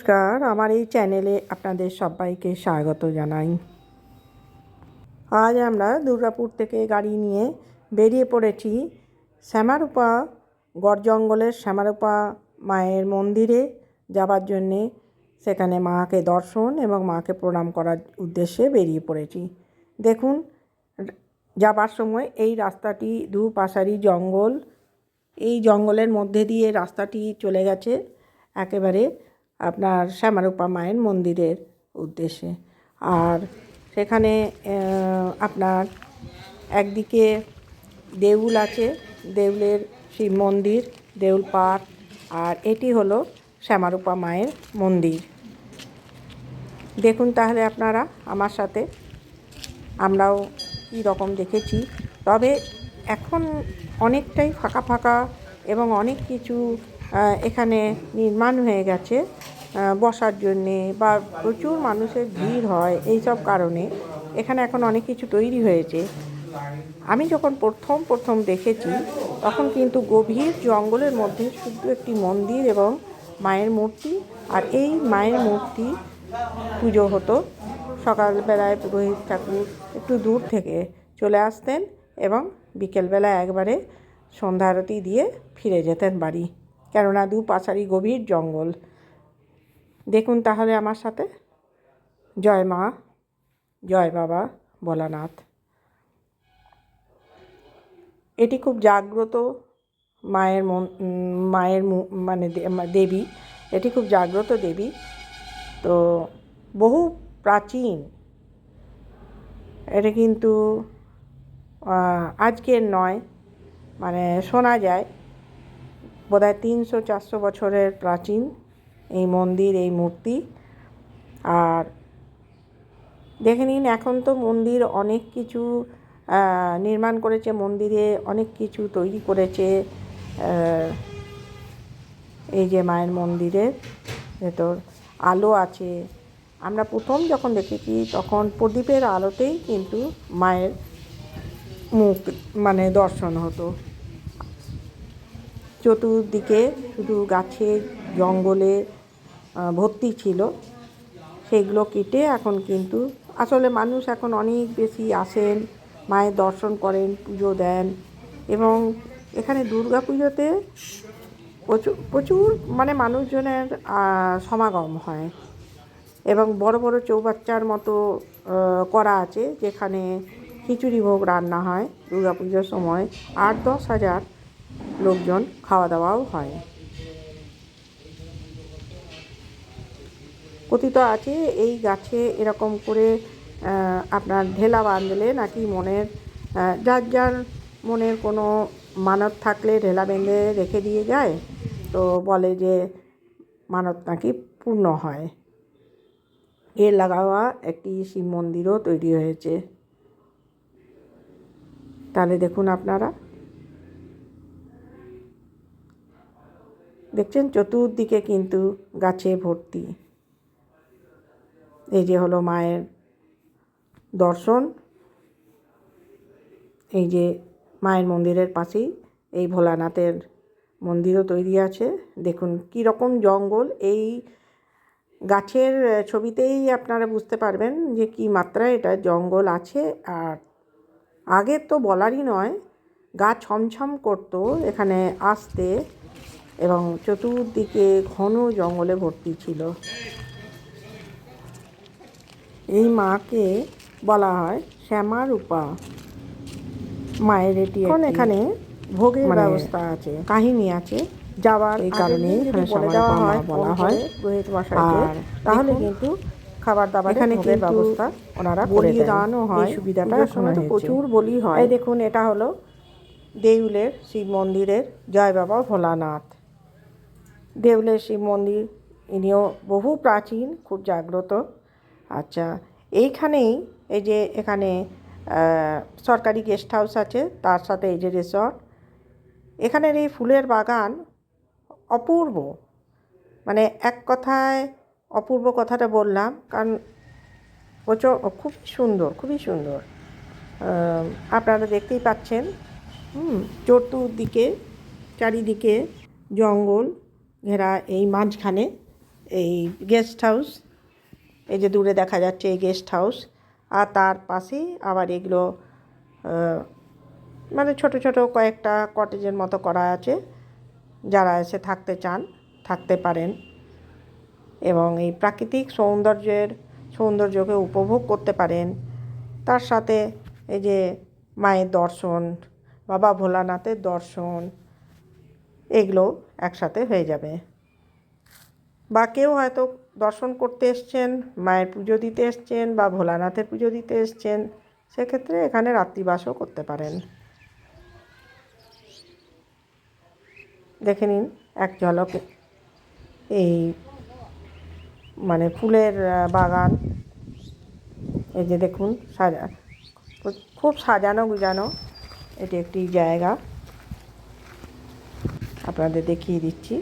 নমস্কার, আমার এই চ্যানেলে আপনাদের সবাইকে স্বাগত জানাই। আজ আমরা দুর্গাপুর থেকে গাড়ি নিয়ে বেরিয়ে পড়েছি শ্যামারূপা গড় জঙ্গলের শ্যামারূপা মায়ের মন্দিরে যাবার জন্যে। সেখানে মাকে দর্শন এবং মাকে প্রণাম করার উদ্দেশ্যে বেরিয়ে পড়েছি। দেখুন, যাবার সময় এই রাস্তাটি দুপাশারি জঙ্গল, এই জঙ্গলের মধ্যে দিয়ে রাস্তাটি চলে গেছে একেবারে আপনার শ্যামারূপা মায়ের মন্দিরের উদ্দেশ্যে। আর সেখানে আপনার একদিকে দেউল আছে, দেউলের শিব মন্দির, দেউল পাড়, আর এটি হলো শ্যামারূপা মায়ের মন্দির। দেখুন তাহলে আপনারা আমার সাথে, আমরাও কী রকম দেখেছি। তবে এখন অনেকটাই ফাঁকা ফাঁকা এবং অনেক কিছু এখানে নির্মাণ হয়ে গেছে বসার জন্যে, বা প্রচুর মানুষের ভিড় হয় এই সব কারণে এখানে এখন অনেক কিছু তৈরি হয়েছে। আমি যখন প্রথম দেখেছি তখন কিন্তু গভীর জঙ্গলের মধ্যে শুধু একটি মন্দির এবং মায়ের মূর্তি, আর এই মায়ের মূর্তি পুজো হতো। সকালবেলায় পুরোহিত ঠাকুর একটু দূর থেকে চলে আসতেন এবং বিকেলবেলায় একবারে সন্ধ্যা আরতি দিয়ে ফিরে যেতেন বাড়ি, কেননা দুপাশারি গভীর জঙ্গল। দেখুন তাহলে আমার সাথে। জয় মা, জয় বাবা ভোলানাথ। এটি খুব জাগ্রত মায়ের মানে দেবী। এটি খুব জাগ্রত দেবী, তো বহু প্রাচীন। এটা কিন্তু আজকের নয়, মানে শোনা যায় বোধহয় 300-400 বছরের প্রাচীন এই মন্দির, এই মূর্তি। আর দেখে নিন, এখন তো মন্দির অনেক কিছু নির্মাণ করেছে, মন্দিরে অনেক কিছু তৈরি করেছে। এই যে মায়ের মন্দিরের ভেতর আলো আছে। আমরা প্রথম যখন দেখেছি তখন প্রদীপের আলোতেই কিন্তু মায়ের মুখ মানে দর্শন হতো। চতুর্দিকে শুধু গাছে জঙ্গলে ভর্তি ছিল, সেগুলো কেটে এখন কিন্তু আসলে মানুষ এখন অনেক বেশি আসেন, মায়ের দর্শন করেন, পুজো দেন। এবং এখানে দুর্গা পুজোতে প্রচুর মানে মানুষজনের সমাগম হয়। এবং বড় বড় চৌবাচ্চার মতো করা আছে, যেখানে খিচুড়ি ভোগ রান্না হয় দুর্গা পুজোর সময়। 8-10 হাজার লোকজন খাওয়া দাওয়াও হয়। কথিত আছে এই গাছে এরকম করে আপনার ঢেলা বাঁধলে নাকি মনের যার মনের কোনো মানত থাকলে ঢেলা বেঁধে রেখে দিয়ে যায়, তো বলে যে মানত নাকি পূর্ণ হয়। এর লাগাওয়া একটি শিব মন্দিরও তৈরি হয়েছে। তাহলে দেখুন আপনারা, দেখছেন চতুর্দিকে কিন্তু গাছে ভর্তি। এই যে হলো মায়ের দর্শন। এই যে মায়ের মন্দিরের পাশেই এই ভোলানাথের মন্দিরও তৈরি আছে। দেখুন কী রকম জঙ্গল। এই গাছের ছবিতেই আপনারা বুঝতে পারবেন যে কী মাত্রায় এটা জঙ্গল আছে। আর আগে তো বলারই নয়, গা ছমছম করতো এখানে আসতে, এবং চতুর্দিকে ঘন জঙ্গলে ভর্তি ছিল। এই মাকে বলা হয় শ্যামারূপা মায়ের। এটি এখানে ভোগের ব্যবস্থা আছে, কাহিনী আছে যাওয়ার, এই কারণে এখানে শ্যামারূপা মা বলা হয় পুরোহিত মশাইকে। তাহলে কিন্তু খাবার দাবার এখানে ভোগের ব্যবস্থা ওনারা বলি দানও হয়, সুবিধাটা এখন প্রচুর বলি হয়। এই দেখুন, এটা হলো দেউলের শিব মন্দিরের জয় বাবা ভোলানাথ। দেউলের শিব মন্দির, ইনিও বহু প্রাচীন, খুব জাগ্রত। আচ্ছা, এইখানেই এই যে এখানে সরকারি গেস্ট হাউস আছে, তার সাথে এই যে রিসর্ট। এখানের এই ফুলের বাগান অপূর্ব, মানে এক কথায় অপূর্ব কথাটা বললাম কারণ খুবই সুন্দর, খুবই সুন্দর। আপনারা দেখতেই পাচ্ছেন, চতুর্দিকে চারিদিকে জঙ্গল ঘেরা, এই মাঝখানে এই গেস্ট হাউস, এই যে দূরে দেখা যাচ্ছে এই গেস্ট হাউস, আর তার পাশেই আবার এগুলো মানে ছোট ছোট কয়েকটা কটেজের মতো করা আছে। যারা এসে থাকতে চান থাকতে পারেন এবং এই প্রাকৃতিক সৌন্দর্যকে উপভোগ করতে পারেন। তার সাথে এই যে মায়ের দর্শন, বাবা ভোলানাথের দর্শন, এগুলো একসাথে হয়ে যাবে। বা কেউ হয়তো দর্শন করতে এসছেন, মায়ের পুজো দিতে এসছেন বা ভোলানাথের পুজো দিতে এসছেন, সেক্ষেত্রে এখানে রাত্রিবাসও করতে পারেন। দেখে নিন এক ঝলকে এই মানে ফুলের বাগান। এই যে দেখুন খুব সাজানো গুজানো এটি একটি জায়গা, আপনাদের দেখিয়ে দিচ্ছি।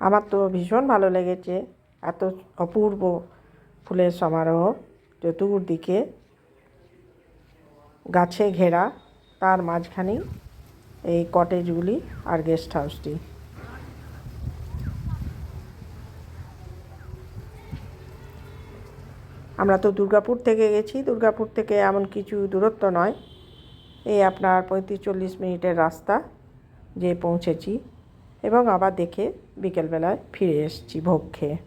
আমার তো ভীষণ ভালো লেগেছে, এত অপূর্ব ফুলের সমারোহ, চতুর্দিকে গাছে ঘেরা, তার মাঝখানেই এই কটেজগুলি আর গেস্ট হাউসটি। আমরা তো দুর্গাপুর থেকে গেছি, দুর্গাপুর থেকে এমন কিছু দূরত্ব নয়, এই আপনার 35-40 মিনিটের রাস্তা যে পৌঁছেছি এবং আবার দেখে বিকেলবেলায় ফিরে এসেছি ভোগ খেয়ে।